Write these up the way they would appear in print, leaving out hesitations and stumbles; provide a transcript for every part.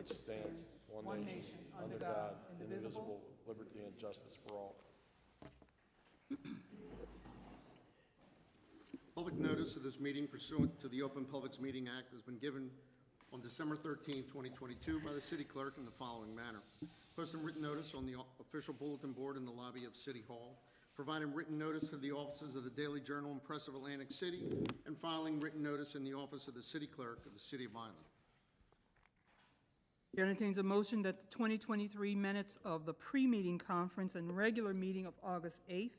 which stands one nation, under God, indivisible, liberty and justice for all. Public notice of this meeting pursuant to the Open Publics Meeting Act has been given on December 13, 2022 by the city clerk in the following manner. Posting written notice on the official bulletin board in the lobby of City Hall, providing written notice to the offices of the Daily Journal and Press of Atlantic City, and filing written notice in the office of the city clerk of the City of Vineland. Chair entertains a motion that the 2023 minutes of the pre-meeting conference and regular meeting of August 8th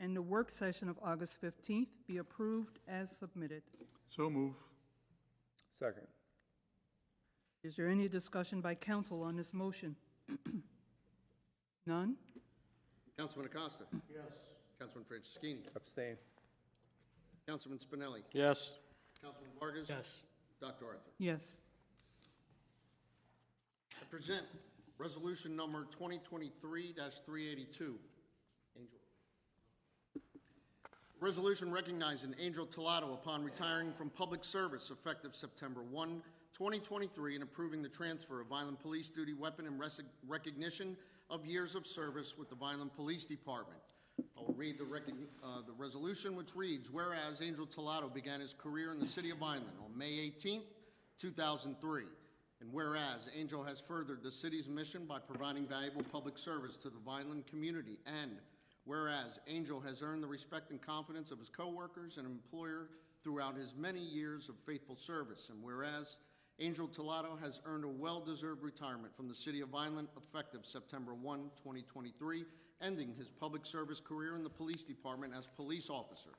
and the work session of August 15th be approved as submitted. So move. Second. Is there any discussion by council on this motion? None? Councilman Acosta? Yes. Councilman Franceschini? Abstain. Councilman Spinelli? Yes. Councilman Vargas? Yes. Dr. Arthur? Yes. I present resolution number 2023-382. Angel. Resolution recognizing Angel Talato upon retiring from public service effective September 1, 2023, and approving the transfer of Vineland Police Duty Weapon and recognition of years of service with the Vineland Police Department. I will read the resolution, which reads, whereas Angel Talato began his career in the city of Vineland on May 18, 2003, and whereas Angel has furthered the city's mission by providing valuable public service to the Vineland community, and whereas Angel has earned the respect and confidence of his coworkers and employer throughout his many years of faithful service, and whereas Angel Talato has earned a well-deserved retirement from the city of Vineland effective September 1, 2023, ending his public service career in the police department as police officer.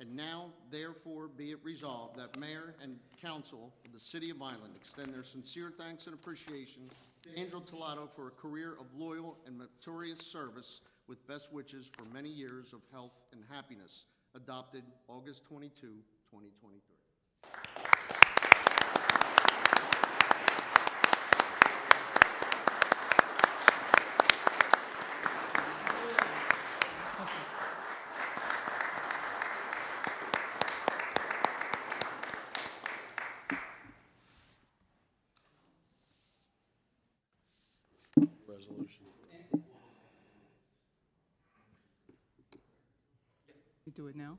And now, therefore, be it resolved that Mayor and Council of the City of Vineland extend their sincere thanks and appreciation to Angel Talato for a career of loyal and meritorious service with best wishes for many years of health and happiness. Adopted August 22, 2023. Resolution. We do it now?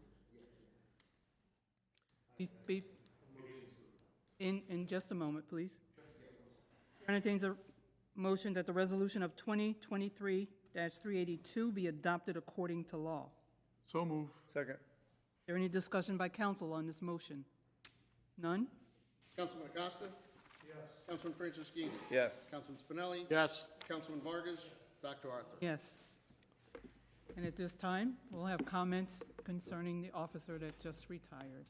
In just a moment, please. Chair entertains a motion that the resolution of 2023-382 be adopted according to law. So move. Second. Is there any discussion by council on this motion? None? Councilman Acosta? Yes. Councilman Franceschini? Yes. Councilman Spinelli? Yes. Councilman Vargas? Dr. Arthur? Yes. And at this time, we'll have comments concerning the officer that just retired.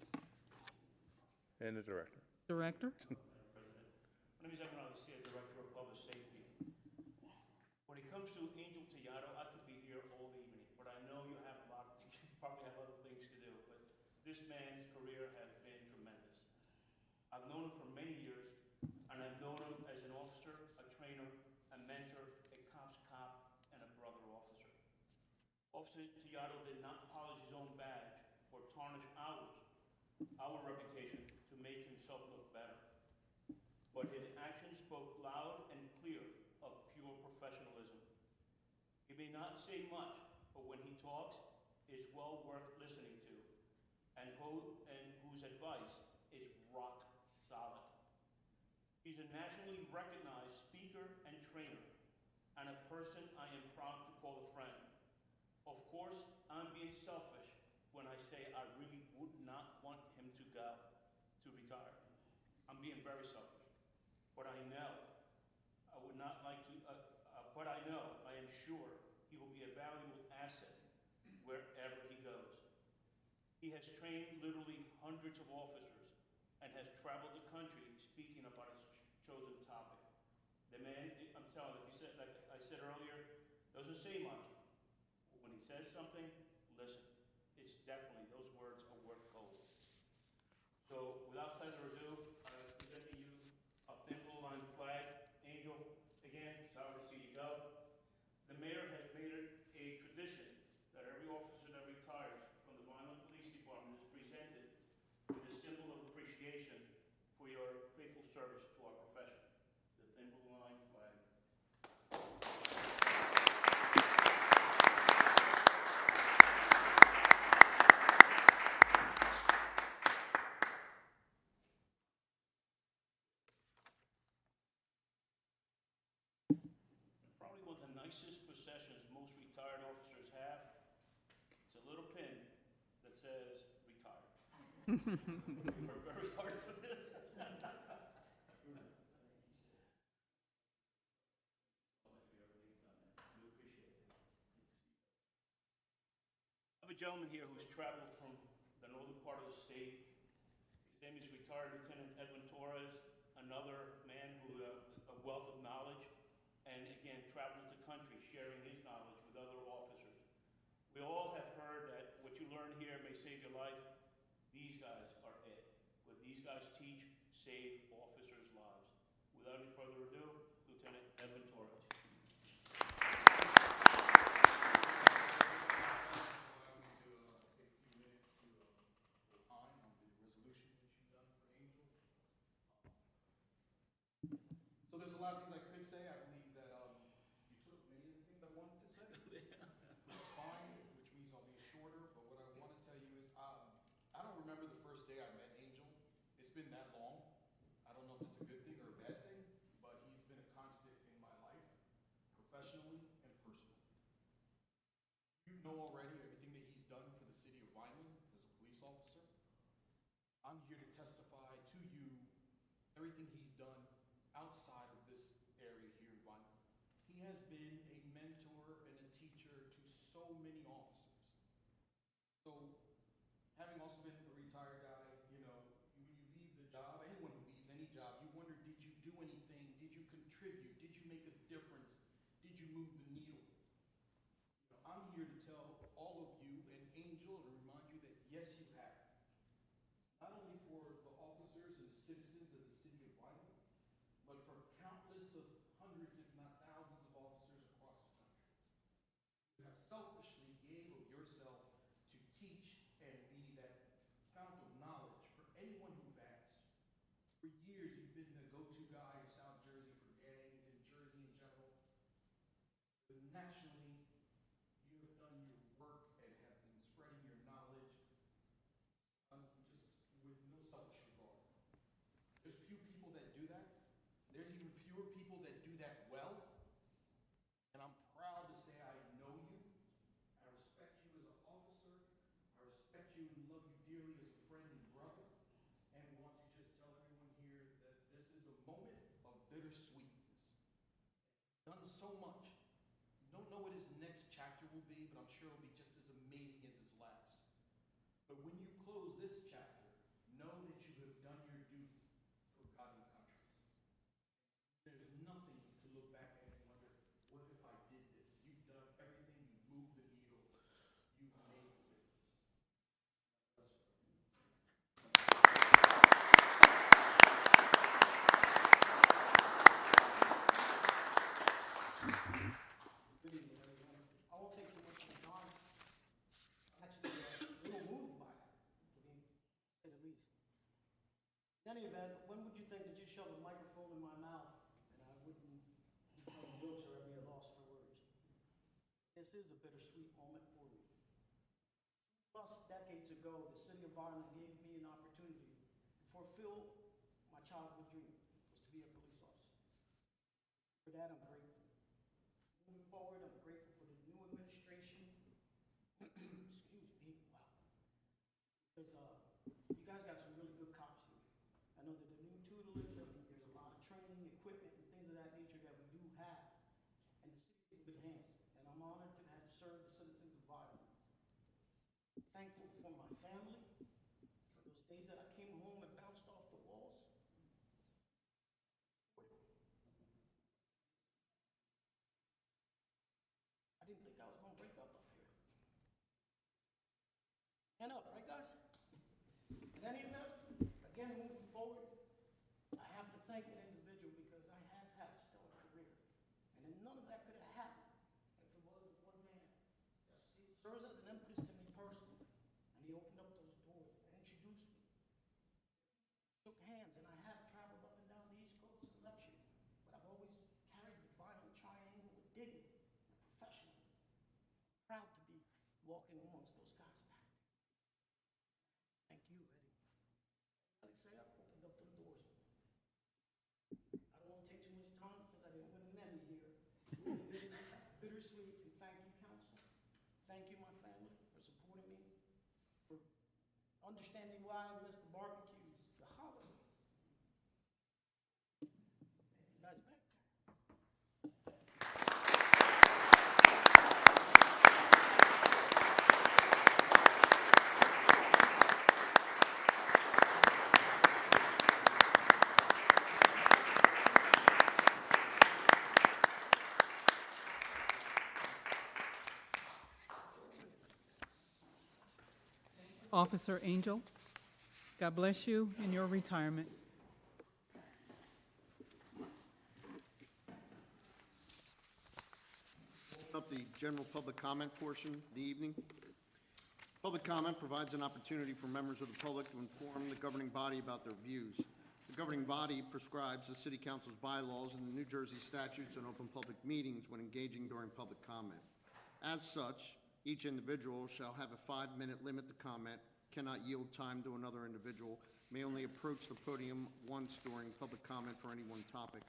And the director. Director? My name is Evan Alicia, Director of Public Safety. When it comes to Angel Talato, I could be here all evening, but I know you have a lot of things, you probably have other things to do, but this man's career has been tremendous. I've known him for many years, and I've known him as an officer, a trainer, a mentor, a cop's cop, and a brother officer. Officer Talato did not polish his own badge or tarnish our reputation to make himself look better. But his actions spoke loud and clear of pure professionalism. He may not say much, but when he talks, it's well worth listening to, and whose advice is rock solid. He's a nationally recognized speaker and trainer, and a person I am proud to call a friend. Of course, I'm being selfish when I say I really would not want him to retire. I'm being very selfish. But I know, I would not like to, but I know, I am sure, he will be a valuable asset wherever he goes. He has trained literally hundreds of officers and has traveled the country speaking about his chosen topic. The man, I'm telling you, he said, like I said earlier, doesn't say much. But when he says something, listen. It's definitely, those words are worth gold. So without further ado, I present to you a thin-blue line flag. Angel, again, sorry to see you go. The mayor has made it a tradition that every officer that retires from the Vineland Police Department is presented with a symbol of appreciation for your faithful service to our profession. The thin nicest possessions most retired officers have, it's a little pin that says retired. We worked very hard for this. I have a gentleman here who's traveled from the northern part of the state. His name is retired Lieutenant Edwin Torres, another man who a wealth of knowledge, and again travels the country sharing his knowledge with other officers. We all have heard that what you learn here may save your life. These guys are it. What these guys teach save officers' lives. Without any further ado, Lieutenant Edwin Torres. So there's a lot of things I could say. I believe that you took many of the things I wanted to say. It's fine, which means I'll be shorter. But what I want to tell you is I don't remember the first day I met Angel. It's been that long. I don't know if it's a good thing or a bad thing, but he's been a constant in my life, professionally and personally. You know already everything that he's done for the city of Vineland as a police officer. I'm here to testify to you everything he's done outside of this area here in Vineland. He has been a mentor and a teacher to so many officers. So, having also been a retired guy, you know, when you leave the job, anyone who leaves any job, you wonder, did you do anything? Did you contribute? Did you make a difference? Did you move the needle? You know, I'm here to tell all of you and Angel and remind you that yes, you have. Not only for the officers and the citizens of the city of Vineland, but for countless of hundreds, if not thousands of officers across the country. You have selfishly gave of yourself to teach and be that fount of knowledge for anyone who's asked. For years, you've been the go-to guy in South Jersey for gangs and Jersey in general. But nationally, you have done your work and have been spreading your knowledge just with no selfish regard. There's few people that do that. There's even fewer people that do that well. And I'm proud to say I know you. I respect you as an officer. I respect you and love you dearly as a friend and brother. And want to just tell everyone here that this is a moment of bittersweetness. Done so much. You don't know what his next chapter will be, but I'm sure it'll be just as amazing as his last. But when you close this chapter, know that you have done your duty for God and country. There's nothing to look back at and wonder, what if I did this? You've done everything. You've moved the needle. You've made a difference. Good evening, everyone. I won't take too much of your time. I'm actually a little moved by that, to say the least. In any event, when would you think that you shove a microphone in my mouth and I wouldn't be telling jokes or I'd be at a loss for words? This is a bittersweet moment for me. Plus, decades ago, the city of Vineland gave me an opportunity to fulfill my childhood dream, was to be a police officer. For that, I'm grateful. Moving forward, I'm grateful for the new administration. Excuse me, wow. Because you guys got some really good cops here. I know that the new tutelage, there's a lot of training, equipment, and things of that nature that we do have. And the city's in good hands. And I'm honored to have served the citizens of Vineland. Thankful for my family, for those days that I came home and bounced off the walls. I didn't think I was going to break up here. Hand up, right, guys? In any event, again, moving forward, I have to thank an individual because I have had a stellar career. And then none of that could have happened if it wasn't one man that serves as an impetus to me personally. And he opened up those doors and introduced me. Shook hands, and I have traveled up and down the East Coast and lectured. But I've always carried the Vineland triangle with dignity and professionalism. Proud to be walking amongst those guys back there. Thank you, Eddie. Like I say, I opened up the doors. I don't want to take too much time because I didn't win an Emmy here. Good why Mr. barbecues the holidays. You guys back? Officer Angel, God bless you in your retirement. Up the general public comment portion of the evening. Public comment provides an opportunity for members of the public to inform the governing body about their views. The governing body prescribes the City Council's bylaws and the New Jersey statutes on open public meetings when engaging during public comment. As such, each individual shall have a 5-minute limit to comment, cannot yield time to another individual, may only approach the podium once during public comment for any one topic.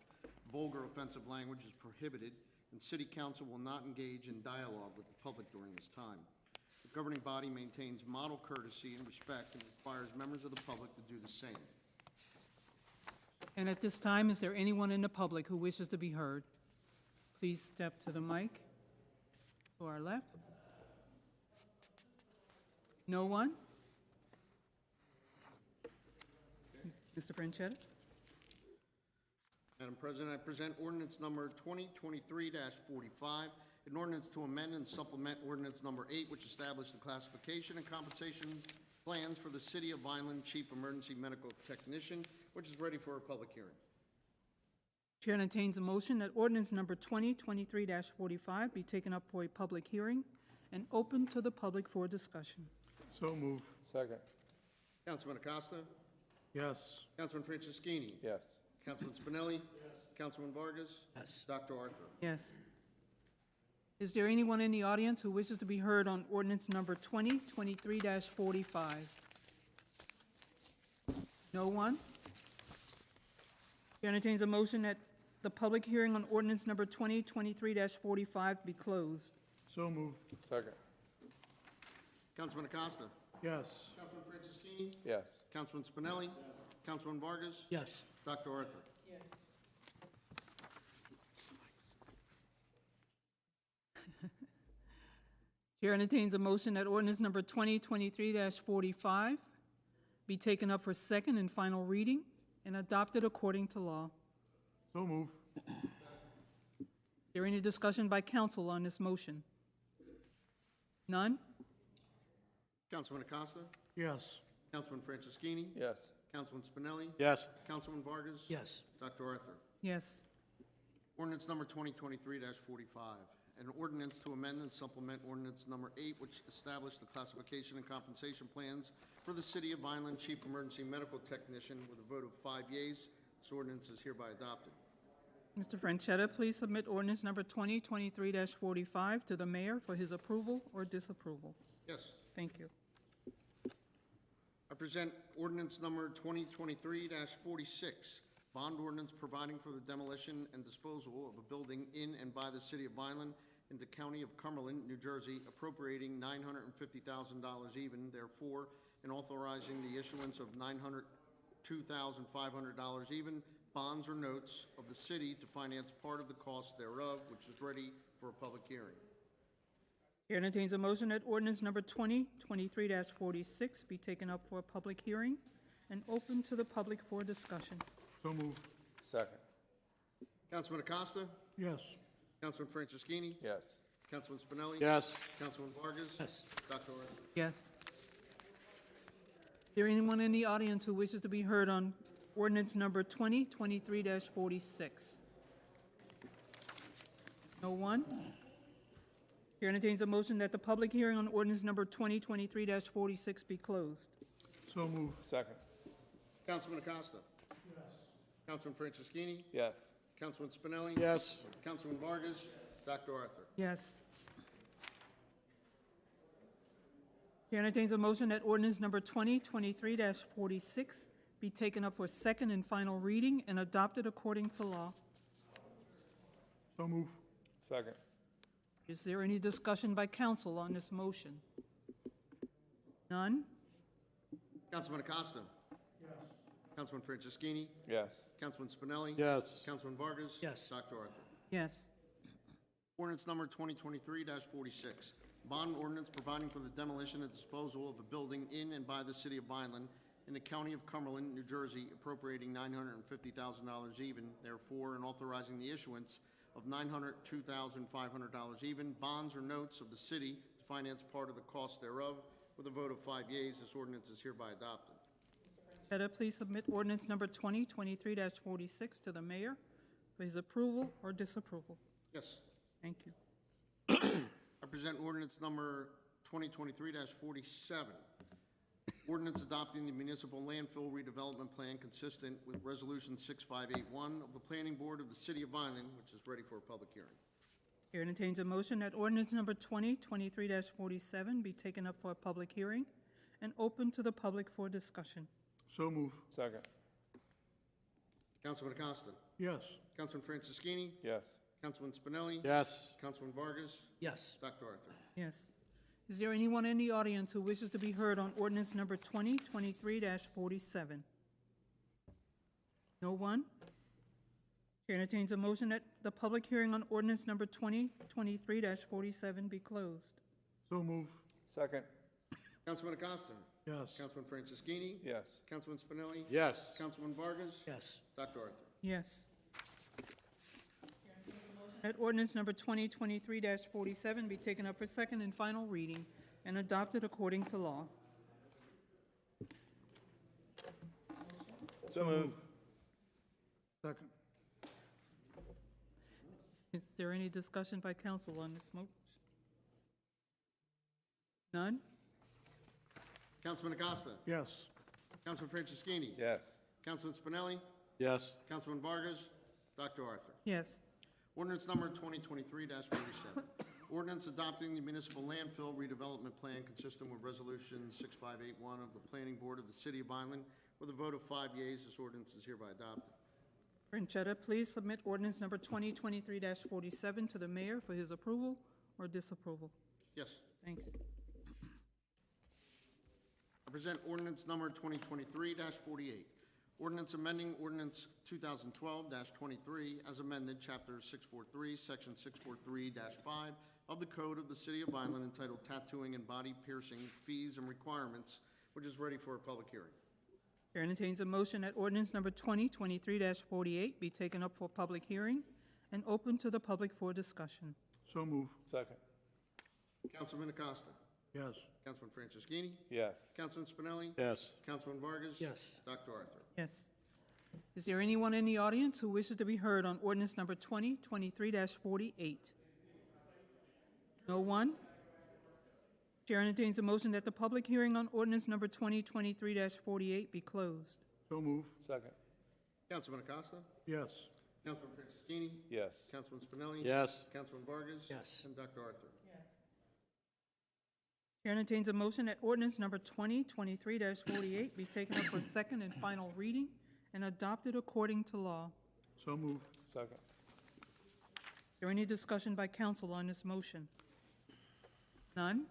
Vulgar offensive language is prohibited, and City Council will not engage in dialogue with the public during this time. The governing body maintains model courtesy and respect and requires members of the public to do the same. And at this time, is there anyone in the public who wishes to be heard? Please step to the mic. To our left. No one? Mr. Franchetta? Madam President, I present ordinance number 2023-45, an ordinance to amend and supplement ordinance number 8, which established the classification and compensation plans for the City of Vineland Chief Emergency Medical Technician, which is ready for a public hearing. Chair entertains a motion that ordinance number 2023-45 be taken up for a public hearing and open to the public for discussion. So move. Second. Councilman Acosta? Yes. Councilman Franceschini? Yes. Councilman Spinelli? Yes. Councilman Vargas? Yes. Dr. Arthur? Yes. Is there anyone in the audience who wishes to be heard on ordinance number 2023-45? No one? Chair entertains a motion that the public hearing on ordinance number 2023-45 be closed. So move. Second. Councilman Acosta? Yes. Councilman Franceschini? Yes. Councilman Spinelli? Yes. Councilman Vargas? Yes. Dr. Arthur? Yes. Chair entertains a motion that ordinance number 2023-45 be taken up for second and final reading and adopted according to law. So move. Is there any discussion by council on this motion? None? Councilman Acosta? Yes. Councilman Franceschini? Yes. Councilman Spinelli? Yes. Councilman Vargas? Yes. Dr. Arthur? Yes. Ordinance number 2023-45, an ordinance to amend and supplement ordinance number 8, which established the classification and compensation plans for the City of Vineland Chief Emergency Medical Technician with a vote of 5 yeas. This ordinance is hereby adopted. Mr. Franchetta, please submit ordinance number 2023-45 to the mayor for his approval or disapproval. Yes. Thank you. I present ordinance number 2023-46, bond ordinance providing for the demolition and disposal of a building in and by the City of Vineland in the County of Cumberland, New Jersey, appropriating $950,000 even, therefore, and authorizing the issuance of $902,500 even, bonds or notes of the city to finance part of the cost thereof, which is ready for a public hearing. Chair entertains a motion that ordinance number 2023-46 be taken up for a public hearing and open to the public for discussion. So move. Second. Councilman Acosta? Yes. Councilman Franceschini? Yes. Councilman Spinelli? Yes. Councilman Vargas? Yes. Dr. Arthur? Yes. Is there anyone in the audience who wishes to be heard on ordinance number 2023-46? No one? Chair entertains a motion that the public hearing on ordinance number 2023-46 be closed. So move. Second. Councilman Acosta? Yes. Councilman Franceschini? Yes. Councilman Spinelli? Yes. Councilman Vargas? Dr. Arthur? Yes. Chair entertains a motion that ordinance number 2023-46 be taken up for second and final reading and adopted according to law. So move. Second. Is there any discussion by council on this motion? None? Councilman Acosta? Yes. Councilman Franceschini? Yes. Councilman Spinelli? Yes. Councilman Vargas? Yes. Dr. Arthur? Yes. Ordinance number 2023-46, bond ordinance providing for the demolition and disposal of a building in and by the city of Vineland in the county of Cumberland, New Jersey, appropriating $950,000 even, therefore, and authorizing the issuance of $902,500 even, bonds or notes of the city to finance part of the cost thereof. With a vote of 5 yeas, this ordinance is hereby adopted. Cheddar, please submit ordinance number 2023-46 to the mayor for his approval or disapproval. Yes. Thank you. I present ordinance number 2023-47. Ordinance adopting the municipal landfill redevelopment plan consistent with Resolution 6581 of the Planning Board of the City of Vineland, which is ready for a public hearing. Chair entertains a motion that ordinance number 2023-47 be taken up for a public hearing and open to the public for discussion. So move. Second. Councilman Acosta? Yes. Councilman Franceschini? Yes. Councilman Spinelli? Yes. Councilman Vargas? Yes. Dr. Arthur? Yes. Is there anyone in the audience who wishes to be heard on ordinance number 2023-47? No one? Chair entertains a motion that the public hearing on ordinance number 2023-47 be closed. So move. Second. Councilman Acosta? Yes. Councilman Franceschini? Yes. Councilman Spinelli? Yes. Councilman Vargas? Yes. Dr. Arthur? Yes. That ordinance number 2023-47 be taken up for second and final reading and adopted according to law. So move. Second. Is there any discussion by council on this motion? None? Councilman Acosta? Yes. Councilman Franceschini? Yes. Councilman Spinelli? Yes. Councilman Vargas? Dr. Arthur? Yes. Ordinance number 2023-47. Ordinance adopting the municipal landfill redevelopment plan consistent with Resolution 6581 of the Planning Board of the City of Vineland. With a vote of 5 yeas, this ordinance is hereby adopted. Franchetta, please submit ordinance number 2023-47 to the mayor for his approval or disapproval. Yes. Thanks. I present ordinance number 2023-48. Ordinance amending ordinance 2012-23 as amended, Chapter 643, Section 643-5 of the Code of the City of Vineland entitled Tattooing and Body Piercing Fees and Requirements, which is ready for a public hearing. Chair entertains a motion that ordinance number 2023-48 be taken up for public hearing and open to the public for discussion. So move. Second. Councilman Acosta? Yes. Councilman Franceschini? Yes. Councilman Spinelli? Yes. Councilman Vargas? Yes. Dr. Arthur? Yes. Is there anyone in the audience who wishes to be heard on ordinance number 2023-48? No one? Chair entertains a motion that the public hearing on ordinance number 2023-48 be closed. So move. Second. Councilman Acosta? Yes. Councilman Franceschini? Yes. Councilman Spinelli? Yes. Councilman Vargas? Yes. And Dr. Arthur? Chair entertains a motion that ordinance number 2023-48 be taken up for second and final reading and adopted according to law. So move. Second. Is there any discussion by council on this motion? None?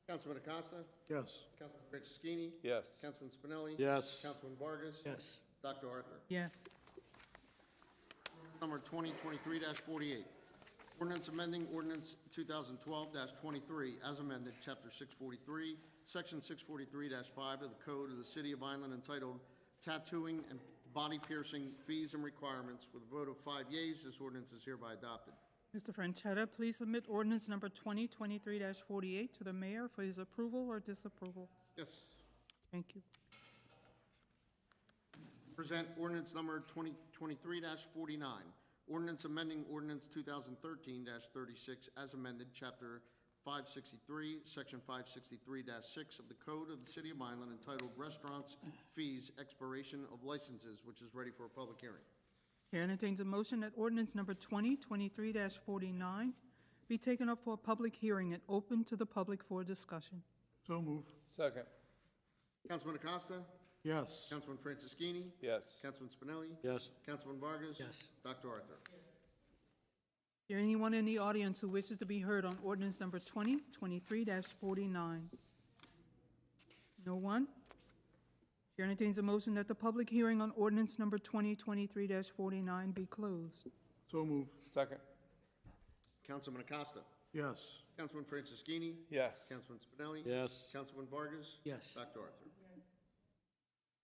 Councilman Acosta? Yes. Councilman Franceschini? Yes. Councilman Spinelli? Yes. Councilman Vargas? Yes. Dr. Arthur? Yes. Number 2023-48. Ordinance amending ordinance 2012-23 as amended, Chapter 643, Section 643-5 of the Code of the City of Vineland entitled Tattooing and Body Piercing Fees and Requirements. With a vote of 5 yeas, this ordinance is hereby adopted. Mr. Franchetta, please submit ordinance number 2023-48 to the mayor for his approval or disapproval. Yes. Thank you. Present ordinance number 2023-49. Ordinance amending ordinance 2013-36 as amended, Chapter 563, Section 563-6 of the Code of the City of Vineland entitled Restaurants, Fees, Expiration of Licenses, which is ready for a public hearing. Chair entertains a motion that ordinance number 2023-49 be taken up for a public hearing and open to the public for discussion. So move. Second. Councilman Acosta? Yes. Councilman Franceschini? Yes. Councilman Spinelli? Yes. Councilman Vargas? Yes. Dr. Arthur? Is there anyone in the audience who wishes to be heard on ordinance number 2023-49? No one? Chair entertains a motion that the public hearing on ordinance number 2023-49 be closed. So moved. Second. Councilman Acosta. Yes. Councilman Franceschini. Yes. Councilman Spinelli. Yes. Councilman Vargas. Yes. Dr. Arthur.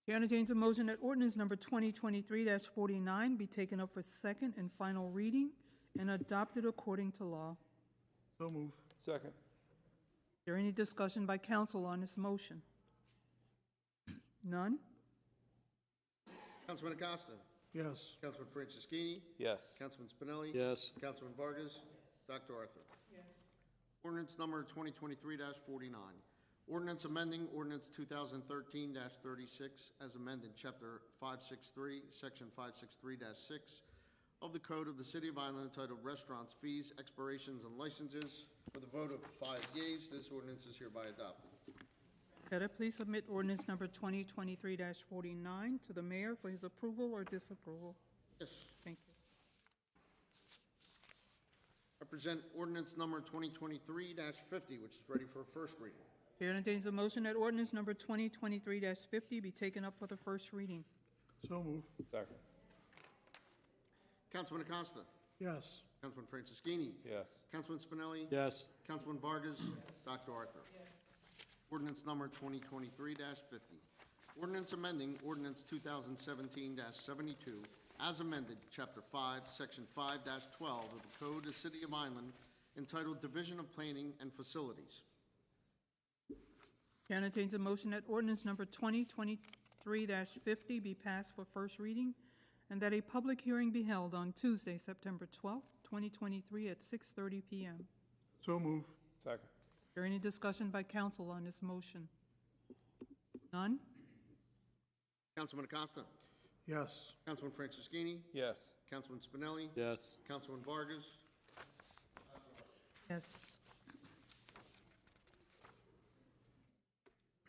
Chair entertains a motion that ordinance number 2023-49 be taken up for second and final reading and adopted according to law. So moved. Second. Is there any discussion by council on this motion? None? Councilman Acosta. Yes. Councilman Franceschini. Yes. Councilman Spinelli. Yes. Councilman Vargas. Dr. Arthur. Ordinance number 2023-49. Ordinance amending ordinance 2013-36 as amended, Chapter 563, Section 563-6 of the Code of the City of Vineland entitled Restaurants, Fees, Expirations, and Licenses. With a vote of 5 yeas, this ordinance is hereby adopted. Could I please submit ordinance number 2023-49 to the mayor for his approval or disapproval? Yes. Thank you. I present ordinance number 2023-50, which is ready for first reading. Chair entertains a motion that ordinance number 2023-50 be taken up for the first reading. So moved. Second. Councilman Acosta. Yes. Councilman Franceschini. Yes. Councilman Spinelli. Yes. Councilman Vargas. Dr. Arthur. Ordinance number 2023-50. Ordinance amending ordinance 2017-72 as amended, Chapter 5, Section 5-12 of the Code of the City of Vineland entitled Division of Planning and Facilities. Chair entertains a motion that ordinance number 2023-50 be passed for first reading and that a public hearing be held on Tuesday, September 12th, 2023 at 6:30 p.m. So moved. Second. Is there any discussion by council on this motion? None? Councilman Acosta. Yes. Councilman Franceschini. Yes. Councilman Spinelli. Yes. Councilman Vargas. Yes.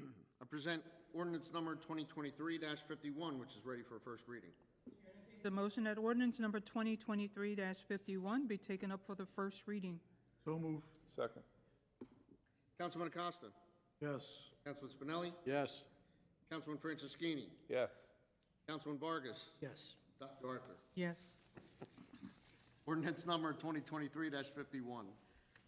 I present ordinance number 2023-51, which is ready for first reading. The motion that ordinance number 2023-51 be taken up for the first reading. So moved. Second. Councilman Acosta. Yes. Councilman Spinelli. Yes. Councilman Franceschini. Yes. Councilman Vargas. Yes. Dr. Arthur. Yes. Ordinance number 2023-51.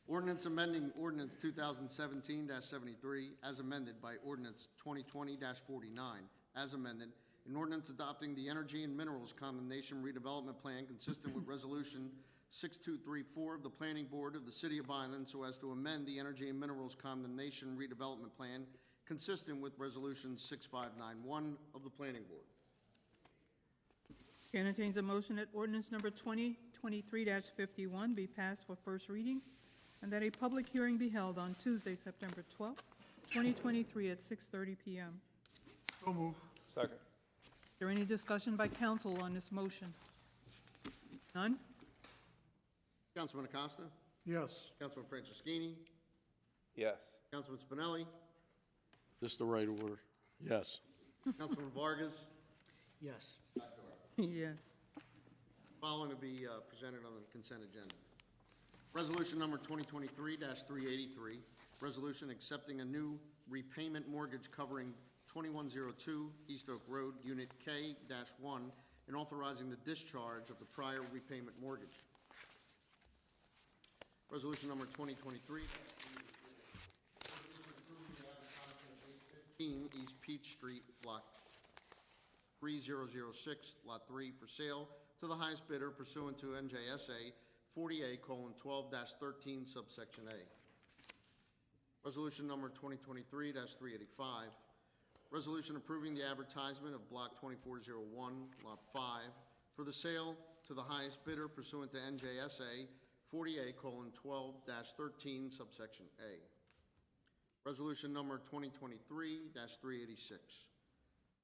Ordinance amending ordinance 2017-73 as amended by ordinance 2020-49 as amended, an ordinance adopting the Energy and Minerals Condemnation Redevelopment Plan consistent with Resolution 6234 of the Planning Board of the City of Vineland so as to amend the Energy and Minerals Condemnation Redevelopment Plan consistent with Resolution 6591 of the Planning Board. Chair entertains a motion that ordinance number 2023-51 be passed for first reading and that a public hearing be held on Tuesday, September 12th, 2023 at 6:30 p.m. So moved. Second. Is there any discussion by council on this motion? None? Councilman Acosta. Yes. Councilman Franceschini. Yes. Councilman Spinelli. Just the right order. Yes. Councilman Vargas. Yes. Yes. Following to be presented on the consent agenda. Resolution number 2023-383, resolution accepting a new repayment mortgage covering 2102 East Oak Road, Unit K-1, and authorizing the discharge of the prior repayment mortgage. Resolution number 2023-15 East Peach Street, Block 3006, Lot 3, for sale to the highest bidder pursuant to NJSA 40A:12-13, subsection A. Resolution number 2023-385, resolution approving the advertisement of Block 2401, Lot 5, for the sale to the highest bidder pursuant to NJSA 40A:12-13, subsection A. Resolution number 2023-386,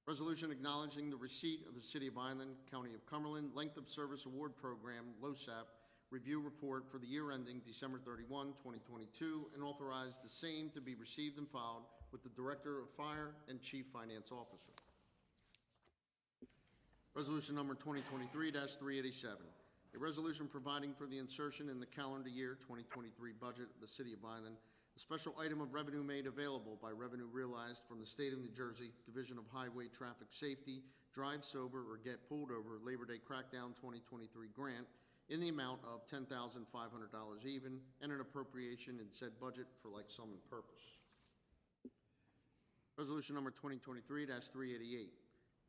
resolution acknowledging the receipt of the City of Vineland, County of Cumberland Length of Service Award Program, LOSAP, review report for the year ending December 31, 2022, and authorize the same to be received and filed with the Director of Fire and Chief Finance Officer. Resolution number 2023-387, a resolution providing for the insertion in the calendar year 2023 budget of the City of Vineland, a a special item of revenue made available by revenue realized from the State of New Jersey Division of Highway Traffic Safety Drive Sober or Get Pulled Over Labor Day Crackdown 2023 grant in the amount of $10,500 even, and an appropriation in said budget for like sum and purpose. Resolution number 2023-388,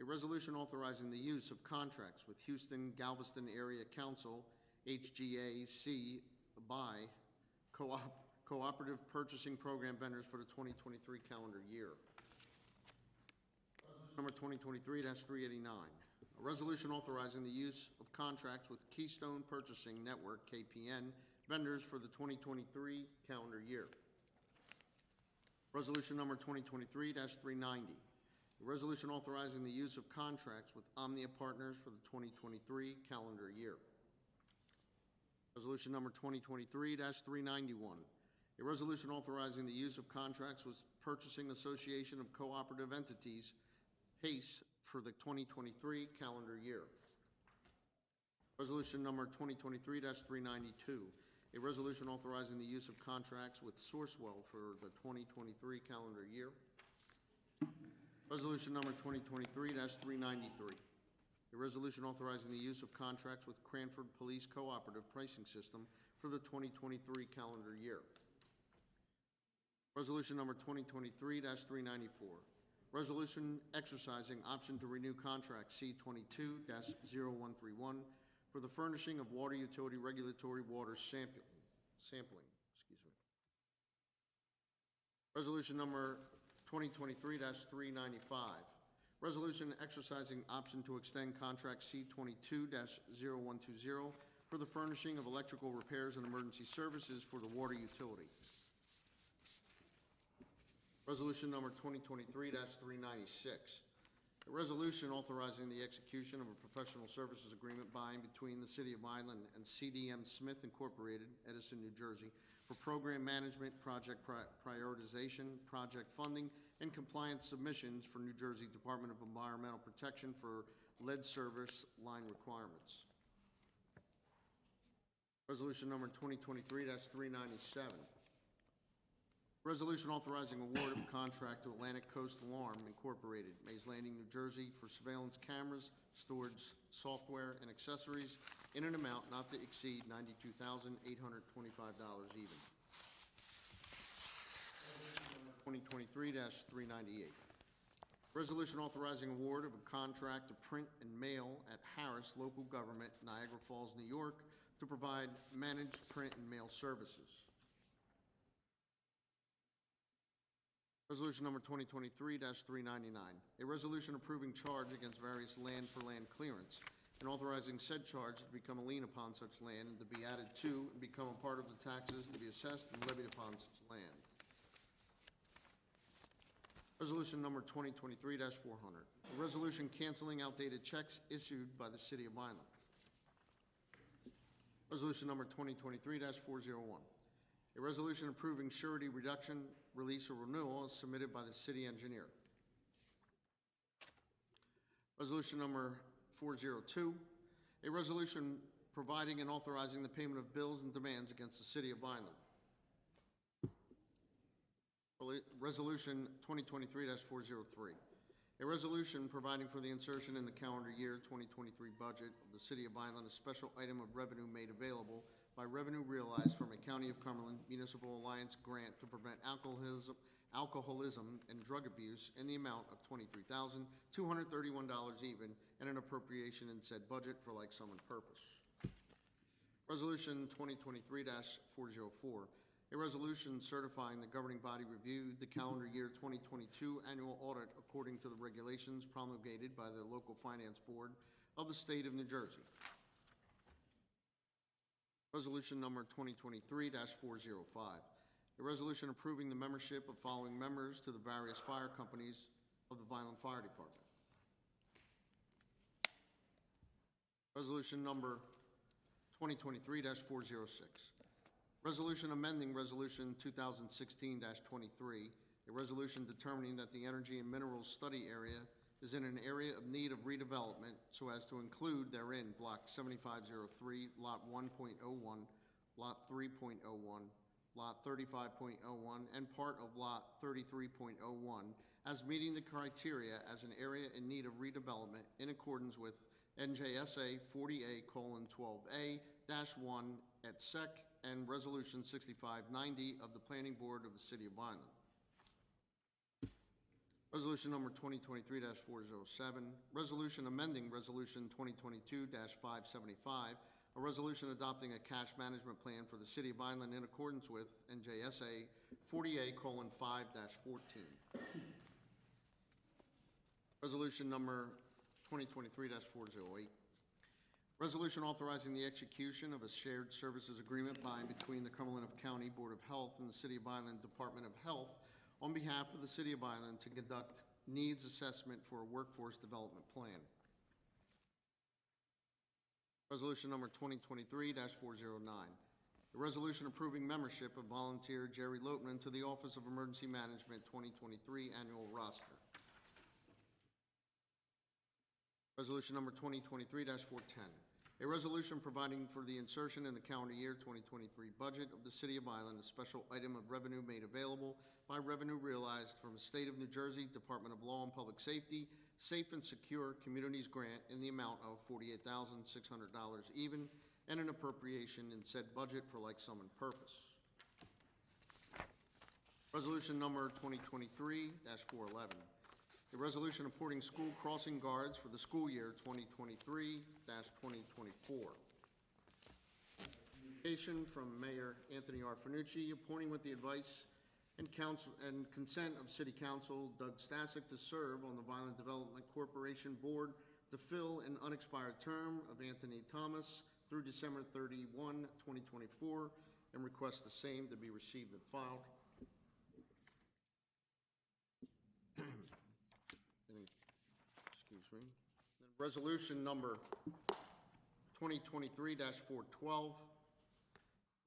a resolution authorizing the use of contracts with Houston Galveston Area Council, HGAC, by Cooperative Purchasing Program vendors for the 2023 calendar year. Resolution number 2023-389, a resolution authorizing the use of contracts with Keystone Purchasing Network, KPN, vendors for the 2023 calendar year. Resolution number 2023-390, a resolution authorizing the use of contracts with Omnia Partners for the 2023 calendar year. Resolution number 2023-391, a resolution authorizing the use of contracts with Purchasing Association of Cooperative Entities, PACE, for the 2023 calendar year. Resolution number 2023-392, a resolution authorizing the use of contracts with Sourcewell for the 2023 calendar year. Resolution number 2023-393, a resolution authorizing the use of contracts with Cranford Police Cooperative Pricing System for the 2023 calendar year. Resolution number 2023-394, resolution exercising option to renew contract C22-0131 for the furnishing of water utility regulatory water sampling. Resolution number 2023-395, resolution exercising option to extend contract C22-0120 for the furnishing of electrical repairs and emergency services for the water utility. Resolution number 2023-396, a resolution authorizing the execution of a professional services agreement by and between the City of Vineland and CDM Smith Incorporated, Edison, New Jersey, for program management, project prioritization, project funding, and compliance submissions for New Jersey Department of Environmental Protection for lead service line requirements. Resolution number 2023-397. Resolution authorizing award of contract to Atlantic Coast Alarm Incorporated, Mays Landing, New Jersey, for surveillance cameras, storage software, and accessories in an amount not to exceed $92,825 even. 2023-398. Resolution authorizing award of a contract to print and mail at Harris Local Government, Niagara Falls, New York, to provide managed print and mail services. Resolution number 2023-399, a resolution approving charge against various land for land clearance and authorizing said charge to become a lien upon such land and to be added to and become a part of the taxes to be assessed and levied upon such land. Resolution number 2023-400, a resolution canceling outdated checks issued by the City of Vineland. Resolution number 2023-401, a resolution approving surety reduction, release, or renewal as submitted by the city engineer. Resolution number 402, a resolution providing and authorizing the payment of bills and demands against the City of Vineland. Resolution 2023-403, a resolution providing for the insertion in the calendar year 2023 budget of the City of Vineland a special item of revenue made available by revenue realized from a County of Cumberland Municipal Alliance grant to prevent alcoholism and drug abuse in the amount of $23,231 even, and an appropriation in said budget for like sum and purpose. Resolution 2023-404, a resolution certifying the governing body reviewed the calendar year 2022 annual audit according to the regulations promulgated by the local finance board of the state of New Jersey. Resolution number 2023-405, a resolution approving the membership of following members to the various fire companies of the Vineland Fire Department. Resolution number 2023-406, resolution amending Resolution 2016-23, a resolution determining that the Energy and Minerals Study Area is in an area of need of redevelopment so as to include therein Block 7503, Lot 1.01, Lot 3.01, Lot 35.01, and part of Lot 33.01 as meeting the criteria as an area in need of redevelopment in accordance with NJSA 40A:12A-1 et sec. And Resolution 6590 of the Planning Board of the City of Vineland. Resolution number 2023-407, resolution amending Resolution 2022-575, a resolution adopting a cash management plan for the City of Vineland in accordance with NJSA 40A:5-14. Resolution number 2023-408, resolution authorizing the execution of a shared services agreement by and between the Cumberland County Board of Health and the City of Vineland Department of Health on behalf of the City of Vineland to conduct needs assessment for a workforce development plan. Resolution number 2023-409, a resolution approving membership of volunteer Jerry Lotman to the Office of Emergency Management 2023 annual roster. Resolution number 2023-410, a resolution providing for the insertion in the calendar year 2023 budget of the City of Vineland, a special item of revenue made available by revenue realized from the State of New Jersey Department of Law and Public Safety Safe and Secure Communities Grant in the amount of $48,600 even, and an appropriation in said budget for like sum and purpose. Resolution number 2023-411, a resolution appointing school crossing guards for the school year 2023-2024. Communication from Mayor Anthony R. Finucci, appointing with the advice and council and consent of City Council Doug Stasic to serve on the Vineland Development Corporation Board to fill an unexpired term of Anthony Thomas through December 31, 2024, and request the same to be received and filed. Excuse me. Then resolution number 2023-412,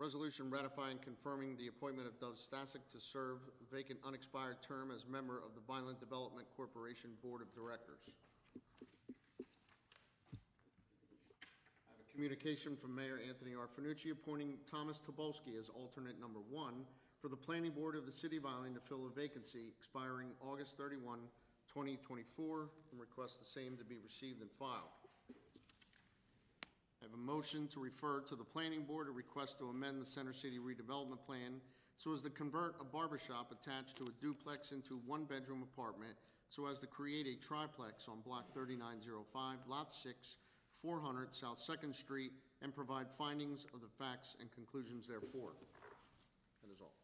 resolution ratifying and confirming the appointment of Doug Stasic to serve vacant unexpired term as member of the Vineland Development Corporation Board of Directors. I have a communication from Mayor Anthony R. Finucci appointing Thomas Tobolsky as alternate number 1 for the Planning Board of the City of Vineland to fill a vacancy expiring August 31, 2024, and request the same to be received and filed. I have a motion to refer to the Planning Board a request to amend the Center City redevelopment plan so as to convert a barbershop attached to a duplex into one-bedroom apartment so as to create a triplex on Block 3905, Lot 6, 400 South 2nd Street, and provide findings of the facts and conclusions therefore. That is all.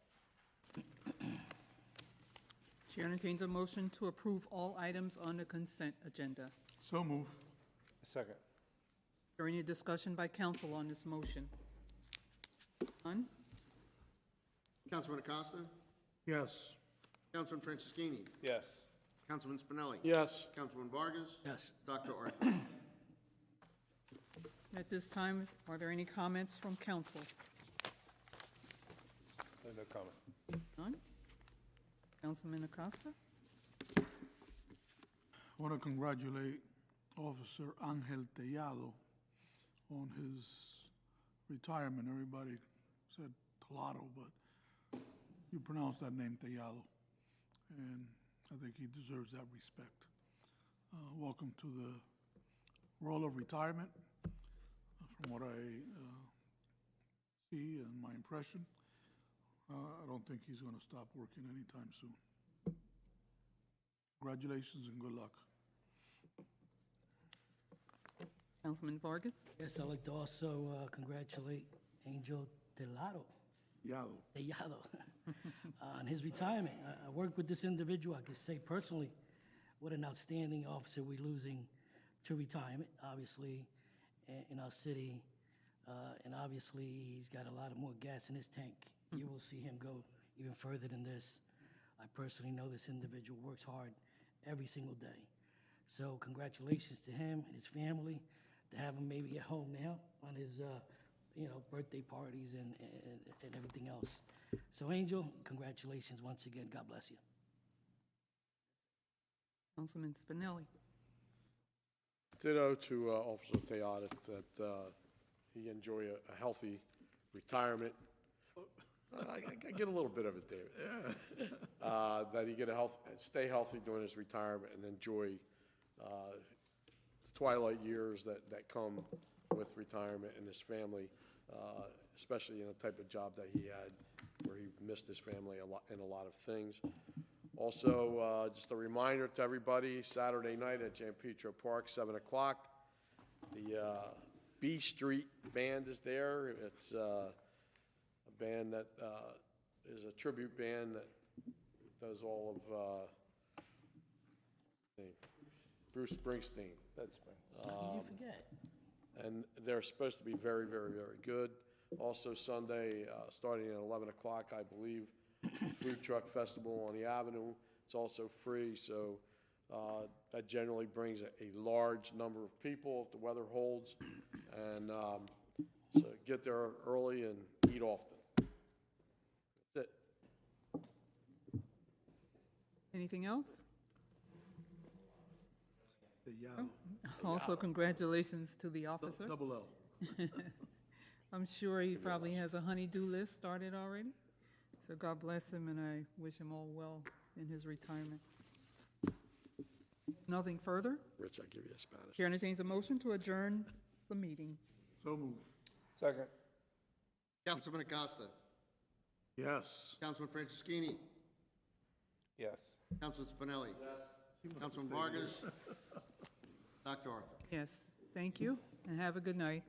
Chair entertains a motion to approve all items on the consent agenda. So move. Second. Is there any discussion by council on this motion? None? Councilman Acosta? Yes. Councilman Franceschini? Yes. Councilman Spinelli? Yes. Councilman Vargas? Yes. Dr. Arthur? At this time, are there any comments from council? No comment. None? Councilman Acosta? I want to congratulate Officer Angel Tellado on his retirement. Everybody said Tellado, but you pronounce that name Tellado, and I think he deserves that respect. Welcome to the role of retirement. From what I see and my impression, I don't think he's going to stop working anytime soon. Congratulations and good luck. Councilman Vargas? Yes, I'd like to also congratulate Angel Tellado on his retirement. I worked with this individual. I can say personally, what an outstanding officer we're losing to retirement, obviously, in our city. And obviously, he's got a lot of more gas in his tank. You will see him go even further than this. I personally know this individual works hard every single day. So congratulations to him and his family, to have him maybe at home now on his, birthday parties and everything else. So Angel, congratulations once again. God bless you. Councilman Spinelli? Ditto to Officer Theotic that he enjoy a healthy retirement. I get a little bit of it, David. That he stay healthy during his retirement and enjoy the twilight years that come with retirement and his family, especially in the type of job that he had, where he missed his family a lot in a lot of things. Also, just a reminder to everybody, Saturday night at Giampetro Park, 7 o'clock, the B Street Band is there. It's a band that is a tribute band that does all of Bruce Springsteen. That's fine. You forget. And they're supposed to be very, very, very good. Also Sunday, starting at 11 o'clock, I believe, food truck festival on the Avenue. It's also free, so that generally brings a large number of people if the weather holds. And so get there early and eat often. That's it. Anything else? The yellow. Also, congratulations to the officer. Double L. I'm sure he probably has a honey-do list started already. So God bless him, and I wish him all well in his retirement. Nothing further? Rich, I give you a Spanish. Chair entertains a motion to adjourn the meeting. So move. Second. Councilman Acosta. Yes. Councilman Franceschini. Yes. Councilman Spinelli. Yes. Councilman Vargas. Dr. Arthur. Yes, thank you, and have a good night.